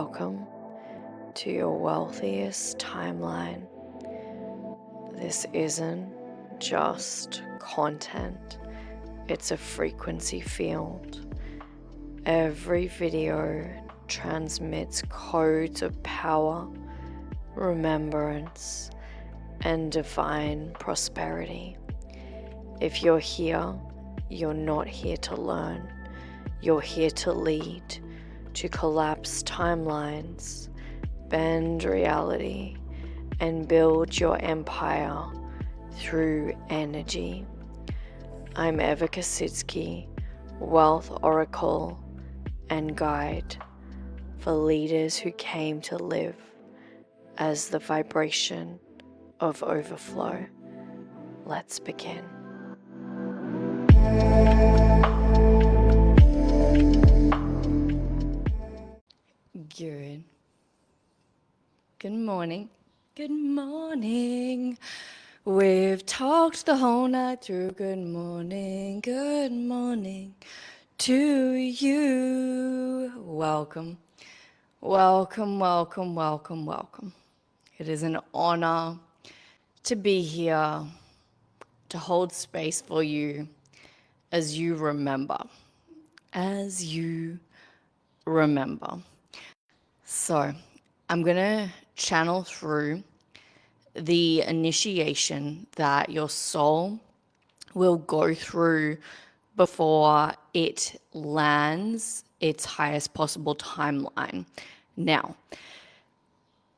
welcome to your wealthiest timeline. This isn't just content, it's a frequency field. Every video transmits codes of power, remembrance, and divine prosperity. If you're here, you're not here to learn, you're here to lead, to collapse timelines, bend reality, and build your empire through energy. I'm Eva Kaszycki, Wealth Oracle and Guide for leaders who came to live as the vibration of overflow. Let's begin. Good morning. Good morning. We've talked the whole night through. Good morning to you. Welcome. It is an honor to be here, to hold space for you as you remember. So I'm going to channel through the initiation that your soul will go through before it lands its highest possible timeline. Now,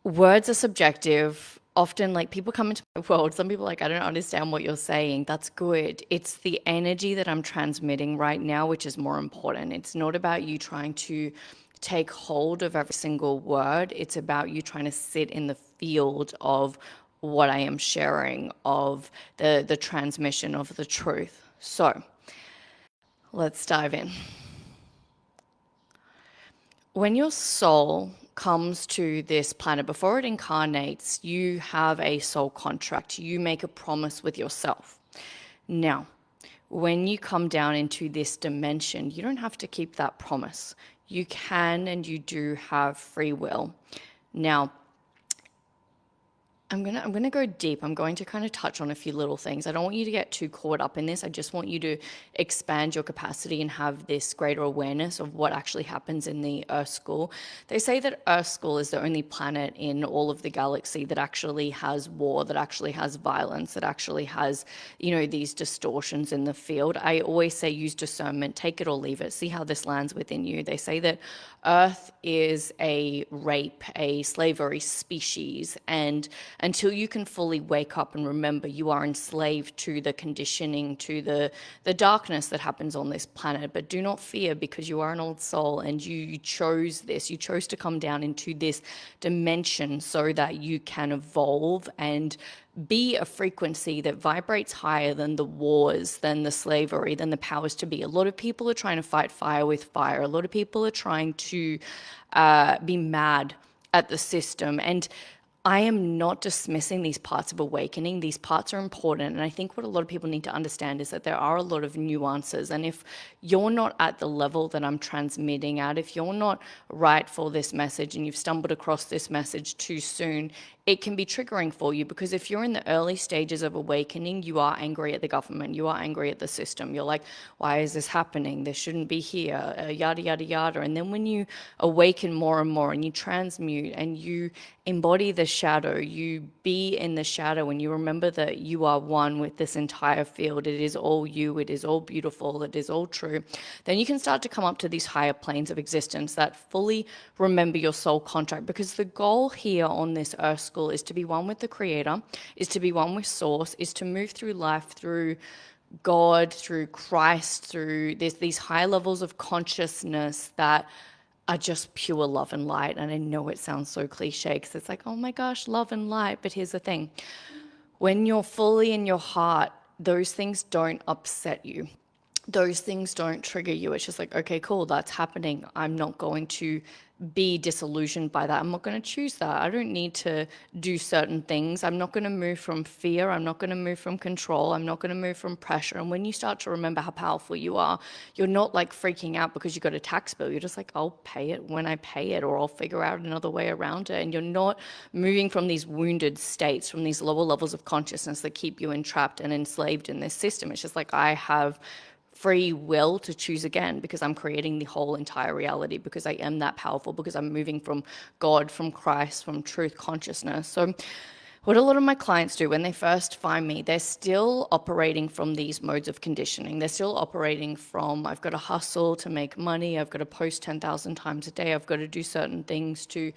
words are subjective. Often, people come into my world, some people are like, I don't understand what you're saying. That's good. It's the energy that I'm transmitting right now, which is more important. It's not about you trying to take hold of every single word. It's about you trying to sit in the field of what I am sharing, of the transmission of the truth. So, let's dive in. When your soul comes to this planet, before it incarnates, you have a soul contract. You make a promise with yourself. Now, when you come down into this dimension, you don't have to keep that promise. You can and you do have free will. Now, I'm gonna go deep. I'm going to kind of touch on a few little things. I don't want you to get too caught up in this. I just want you to expand your capacity and have this greater awareness of what actually happens in the Earth School. They say that Earth School is the only planet in all of the galaxy that actually has war, that actually has violence, that actually has, these distortions in the field. I always say use discernment, take it or leave it, see how this lands within you. They say that Earth is a rape, a slavery species, and until you can fully wake up and remember you are enslaved to the conditioning, to the darkness that happens on this planet. But do not fear, because you are an old soul and you chose this. You chose to come down into this dimension so that you can evolve and be a frequency that vibrates higher than the wars, than the slavery, than the powers to be. A lot of people are trying to fight fire with fire. A lot of people are trying to be mad at the system. And I am not dismissing these parts of awakening. These parts are important. And I think what a lot of people need to understand is that there are a lot of nuances. And if you're not at the level that I'm transmitting at, if you're not right for this message and you've stumbled across this message too soon, it can be triggering for you, because if you're in the early stages of awakening, you are angry at the government, you are angry at the system. You're like, why is this happening? This shouldn't be here, yada, yada, yada. And then when you awaken more and more and you transmute and you embody the shadow, you be in the shadow, and you remember that you are one with this entire field. It is all you, it is all beautiful, it is all true. Then you can start to come up to these higher planes of existence that fully remember your soul contract, because the goal here on this Earth School is to be one with the Creator, is to be one with Source, is to move through life through God, through Christ, through these high levels of consciousness that are just pure love and light. And I know it sounds so cliche, because it's like, oh my gosh, love and light. But here's the thing. When you're fully in your heart, those things don't upset you. those things don't trigger you. It's just like, okay, cool, that's happening. I'm not going to be disillusioned by that. I'm not going to choose that. I don't need to do certain things. I'm not going to move from fear. I'm not going to move from control. I'm not going to move from pressure. And when you start to remember how powerful you are, you're not like freaking out because you got a tax bill. You're just like, I'll pay it when I pay it, or I'll figure out another way around it. And you're not moving from these wounded states, from these lower levels of consciousness that keep you entrapped and enslaved in this system. It's just like, I have free will to choose again because I'm creating the whole entire reality, because I am that powerful, because I'm moving from God, from Christ, from truth consciousness. So what a lot of my clients do when they first find me, they're still operating from these modes of conditioning. They're still operating from, I've got to hustle to make money, I've got to post 10,000 times a day, I've got to do certain things to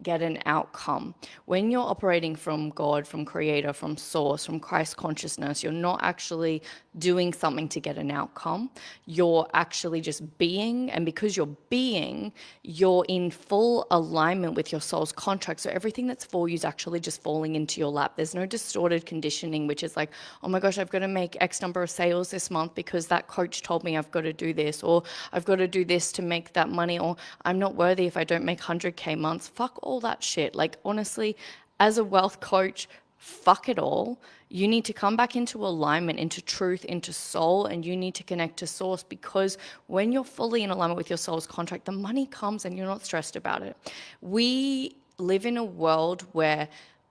get an outcome. When you're operating from God, from Creator, from Source, from Christ consciousness, you're not actually doing something to get an outcome. You're actually just being, and because you're being, you're in full alignment with your soul's contract. So everything that's for you is actually just falling into your lap. There's no distorted conditioning, which is like, oh my gosh, I've got to make X number of sales this month because that coach told me I've got to do this, or I've got to do this to make that money, or I'm not worthy if I don't make 100K months. Fuck all that shit. Like, honestly, as a wealth coach, fuck it all. You need to come back into alignment, into truth, into soul, and you need to connect to source, because when you're fully in alignment with your soul's contract, the money comes and you're not stressed about it. We live in a world where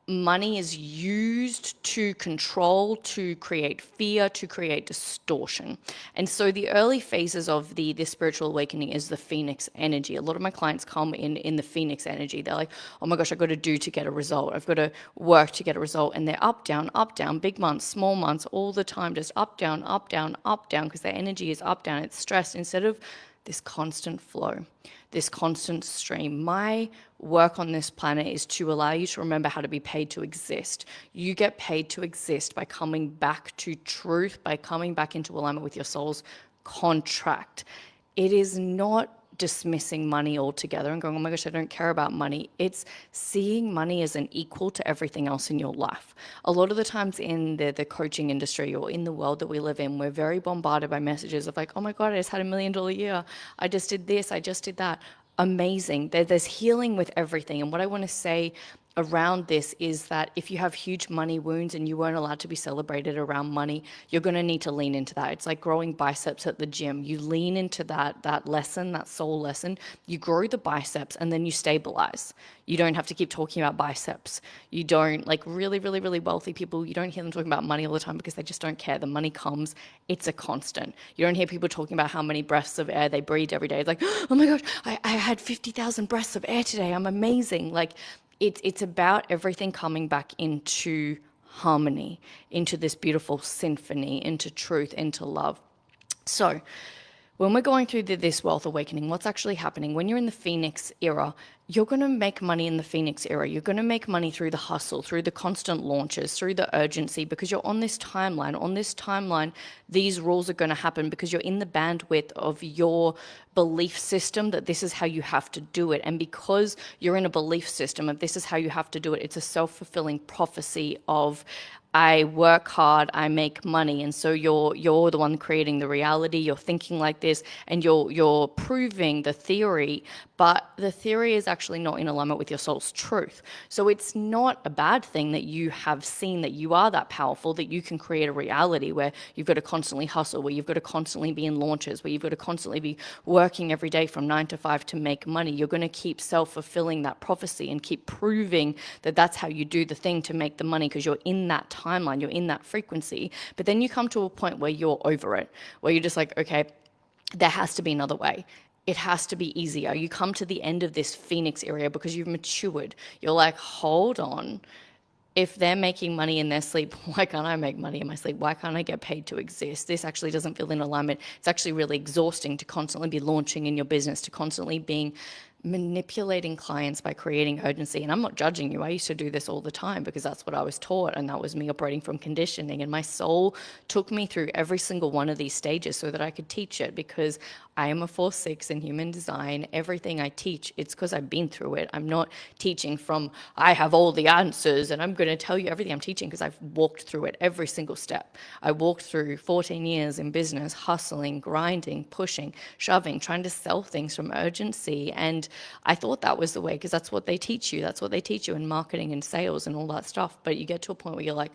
money is used to control, to create fear, to create distortion. And so the early phases of the spiritual awakening is the phoenix energy. A lot of my clients come in the phoenix energy. They're like, oh my gosh, I've got to do to get a result. I've got to work to get a result. And they're up, down, big months, small months, all the time, just up, down, because their energy is up, down. It's stressed instead of this constant flow, this constant stream. My work on this planet is to allow you to remember how to be paid to exist. You get paid to exist by coming back to truth, by coming back into alignment with your soul's contract. It is not dismissing money altogether and going, oh my gosh, I don't care about money. It's seeing money as an equal to everything else in your life. A lot of the times in the coaching industry or in the world that we live in, we're very bombarded by messages of like, oh my God, I just had $1 million year. I just did this, I just did that. Amazing. There's healing with everything. And what I want to say around this is that if you have huge money wounds and you weren't allowed to be celebrated around money, you're going to need to lean into that. It's like growing biceps at the gym. You lean into that lesson, that soul lesson. You grow the biceps and then you stabilize. You don't have to keep talking about biceps. You don't, like really, really, really wealthy people, you don't hear them talking about money all the time because they just don't care. The money comes, it's a constant. You don't hear people talking about how many breaths of air they breathe every day. It's like, oh my gosh, I had 50,000 breaths of air today. I'm amazing. Like, it's about everything coming back into harmony, into this beautiful symphony, into truth, into love. So when we're going through this wealth awakening, what's actually happening when you're in the Phoenix era, you're going to make money in the Phoenix era. You're going to make money through the hustle, through the constant launches, through the urgency, because you're on this timeline. On this timeline, these rules are going to happen because you're in the bandwidth of your belief system that this is how you have to do it. And because you're in a belief system of this is how you have to do it, it's a self-fulfilling prophecy of I work hard, I make money, and so you're the one creating the reality. You're thinking like this, and you're proving the theory, but the theory is actually not in alignment with your soul's truth. So it's not a bad thing that you have seen that you are that powerful, that you can create a reality where you've got to constantly hustle, where you've got to constantly be in launches, where you've got to constantly be working every day from 9 to 5 to make money. You're going to keep self-fulfilling that prophecy and keep proving that that's how you do the thing to make the money, because you're in that timeline, you're in that frequency. But then you come to a point where you're over it, where you're just like, okay, there has to be another way. It has to be easier. You come to the end of this Phoenix area because you've matured. You're like, hold on. If they're making money in their sleep, why can't I make money in my sleep? Why can't I get paid to exist? This actually doesn't feel in alignment. It's actually really exhausting to constantly be launching in your business, to constantly being manipulating clients by creating urgency. And I'm not judging you. I used to do this all the time because that's what I was taught. And that was me operating from conditioning. And my soul took me through every single one of these stages so that I could teach it, because I am a 4/6 in human design. Everything I teach, it's because I've been through it. I'm not teaching from, I have all the answers and I'm going to tell you everything. I'm teaching because I've walked through it every single step. I walked through 14 years in business, hustling, grinding, pushing, shoving, trying to sell things from urgency. And I thought that was the way, because that's what they teach you. That's what they teach you in marketing and sales and all that stuff. But you get to a point where you're like,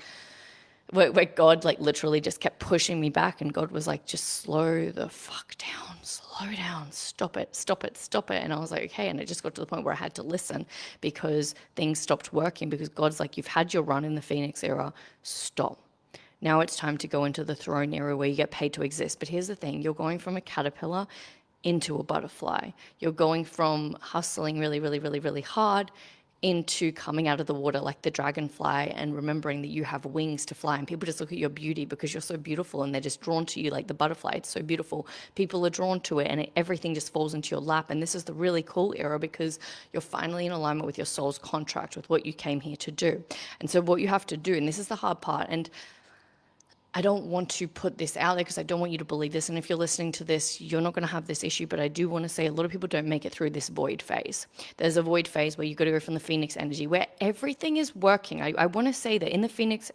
where God like literally just kept pushing me back, and God was like, just slow the fuck down, slow down, stop it, stop it, stop it. And I was like, okay. And it just got to the point where I had to listen, because things stopped working, because God's like, you've had your run in the Phoenix era, stop. Now it's time to go into the throne era where you get paid to exist. But here's the thing, you're going from a caterpillar into a butterfly. You're going from hustling really, really, really, really hard into coming out of the water like the dragonfly, and remembering that you have wings to fly. And people just look at your beauty because you're so beautiful, and they're just drawn to you like the butterfly. It's so beautiful. People are drawn to it, and everything just falls into your lap. And this is the really cool era, because you're finally in alignment with your soul's contract, with what you came here to do. And so what you have to do, and this is the hard part, and I don't want to put this out there because I don't want you to believe this. And if you're listening to this, you're not going to have this issue. But I do want to say a lot of people don't make it through this void phase. There's a void phase where you've got to go from the Phoenix energy, where everything is working. I want to say that in the Phoenix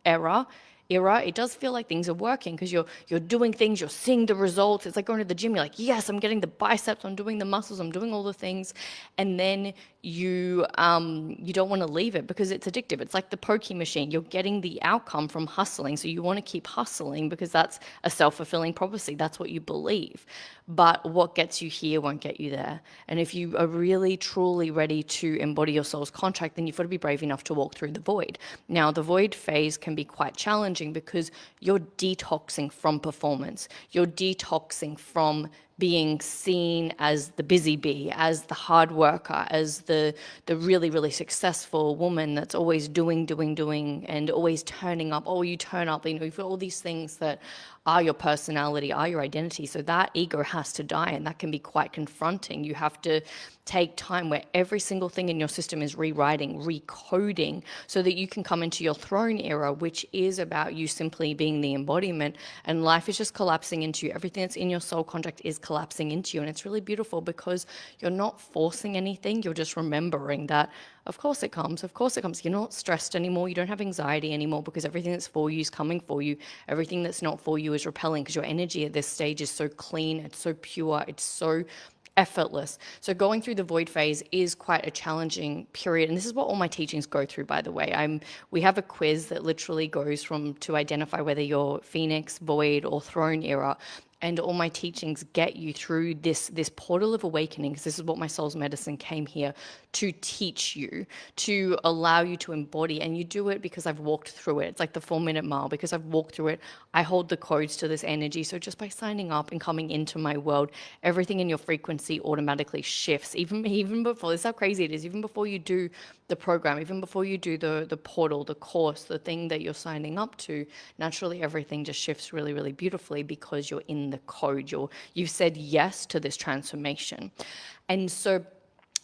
era, it does feel like things are working, because you're doing things, you're seeing the results. It's like going to the gym. You're like, yes, I'm getting the biceps, I'm doing the muscles, I'm doing all the things. And then you don't want to leave it because it's addictive. It's like the pokey machine. You're getting the outcome from hustling, so you want to keep hustling because that's a self-fulfilling prophecy. That's what you believe. But what gets you here won't get you there. And if you are really truly ready to embody your soul's contract, then you've got to be brave enough to walk through the void. Now, the void phase can be quite challenging because you're detoxing from performance. You're detoxing from being seen as the busy bee, as the hard worker, as the really, really successful woman that's always doing, and always turning up. Oh, you turn up, you've got all these things that are your personality, are your identity. So that ego has to die, and that can be quite confronting. You have to take time where every single thing in your system is rewriting, recoding, so that you can come into your throne era, which is about you simply being the embodiment, and life is just collapsing into you. Everything that's in your soul contract is collapsing into you, and it's really beautiful because you're not forcing anything. You're just remembering that of course it comes, of course it comes. You're not stressed anymore. You don't have anxiety anymore, because everything that's for you is coming for you. Everything that's not for you is repelling, because your energy at this stage is so clean, it's so pure, it's so effortless. So going through the void phase is quite a challenging period. And this is what all my teachings go through, by the way. We have a quiz that literally goes from to identify whether you're Phoenix, void, or throne era. And all my teachings get you through this portal of awakening, because this is what my soul's medicine came here to teach you, to allow you to embody. And you do it because I've walked through it. It's like the 4-minute mile. Because I've walked through it, I hold the codes to this energy. So just by signing up and coming into my world, everything in your frequency automatically shifts. Even before, this is how crazy it is, even before you do the program, even before you do the portal, the course, the thing that you're signing up to, naturally everything just shifts really, really beautifully, because you're in the code. You've said yes to this transformation. And so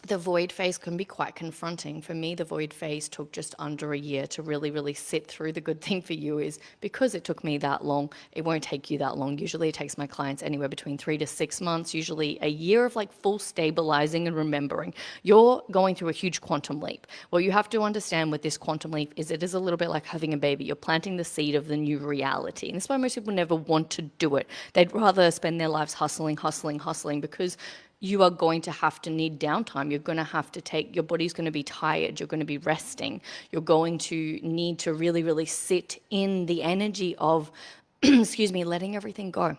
the void phase can be quite confronting. For me, the void phase took just under a year to really, really sit through. The good thing for you is, because it took me that long, it won't take you that long. Usually it takes my clients anywhere between 3 to 6 months, usually a year of like full stabilizing and remembering. You're going through a huge quantum leap. What you have to understand with this quantum leap is it is a little bit like having a baby. You're planting the seed of the new reality. And that's why most people never want to do it. They'd rather spend their lives hustling, because you are going to have to need downtime. You're going to have to your body's going to be tired. You're going to be resting. You're going to need to really, really sit in the energy of, letting everything go,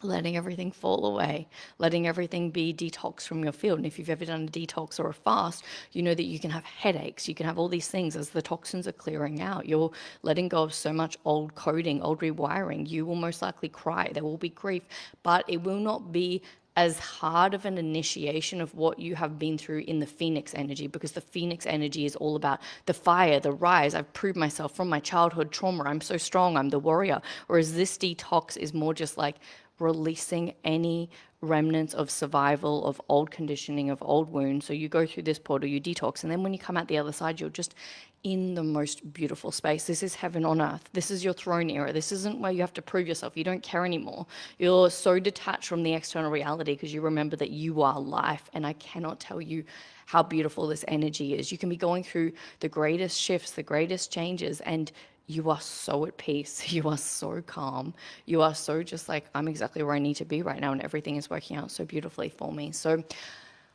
letting everything fall away, letting everything be detox from your field. And if you've ever done a detox or a fast, you know that you can have headaches. You can have all these things as the toxins are clearing out. You're letting go of so much old coding, old rewiring. You will most likely cry. There will be grief, but it will not be as hard of an initiation of what you have been through in the Phoenix energy, because the Phoenix energy is all about the fire, the rise. I've proved myself from my childhood trauma. I'm so strong. I'm the warrior. Whereas this detox is more just like releasing any remnants of survival, of old conditioning, of old wounds. So you go through this portal, you detox, and then when you come out the other side, you're just in the most beautiful space. This is heaven on earth. This is your throne era. This isn't where you have to prove yourself. You don't care anymore. You're so detached from the external reality because you remember that you are life. And I cannot tell you how beautiful this energy is. You can be going through the greatest shifts, the greatest changes, and you are so at peace. You are so calm. You are so just like, I'm exactly where I need to be right now, and everything is working out so beautifully for me. So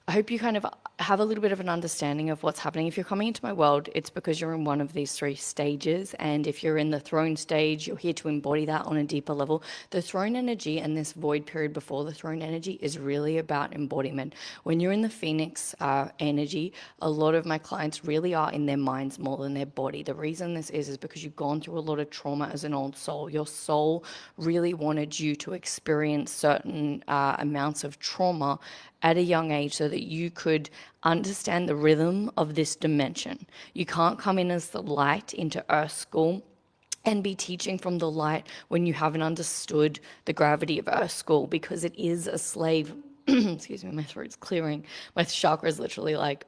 I hope you kind of have a little bit of an understanding of what's happening. If you're coming into my world, it's because you're in one of these three stages. And if you're in the throne stage, you're here to embody that on a deeper level. The throne energy and this void period before the throne energy is really about embodiment. When you're in the phoenix energy, a lot of my clients really are in their minds more than their body. The reason this is because you've gone through a lot of trauma as an old soul. Your soul really wanted you to experience certain amounts of trauma at a young age so that you could understand the rhythm of this dimension. You can't come in as the light into Earth School and be teaching from the light when you haven't understood the gravity of Earth School, because it is a slave. Excuse me, my throat's clearing. My chakra is literally like,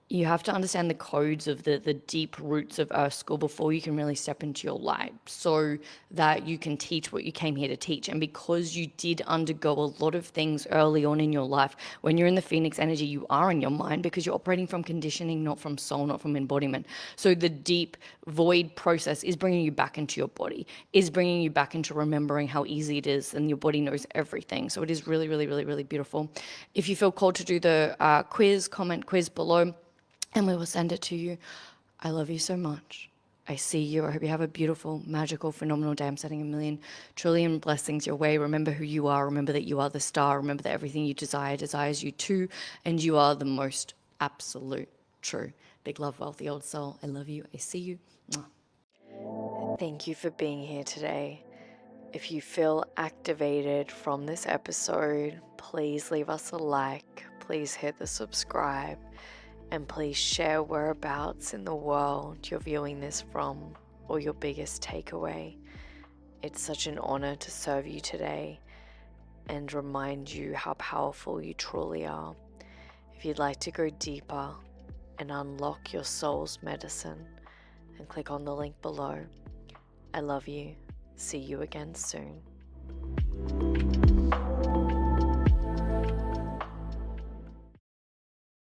you have to understand the codes of the deep roots of Earth School before you can really step into your light, so that you can teach what you came here to teach. And because you did undergo a lot of things early on in your life, when you're in the Phoenix energy, you are in your mind because you're operating from conditioning, not from soul, not from embodiment. So the deep void process is bringing you back into your body, is bringing you back into remembering how easy it is, and your body knows everything. So it is really, really, really, really beautiful. If you feel called to do the comment quiz below, and we will send it to you. I love you so much. I see you. I hope you have a beautiful, magical, phenomenal day. I'm sending a million trillion blessings your way. Remember who you are. Remember that you are the star. Remember that everything you desire desires you too. And you are the most absolute true. Big love, wealthy old soul. I love you. I see you. Mwah. Thank you for being here today. If you feel activated from this episode, please leave us a like. Please hit the subscribe. And please share whereabouts in the world you're viewing this from, or your biggest takeaway. It's such an honor to serve you today and remind you how powerful you truly are. If you'd like to go deeper and unlock your soul's medicine, then click on the link below. I love you. See you again soon.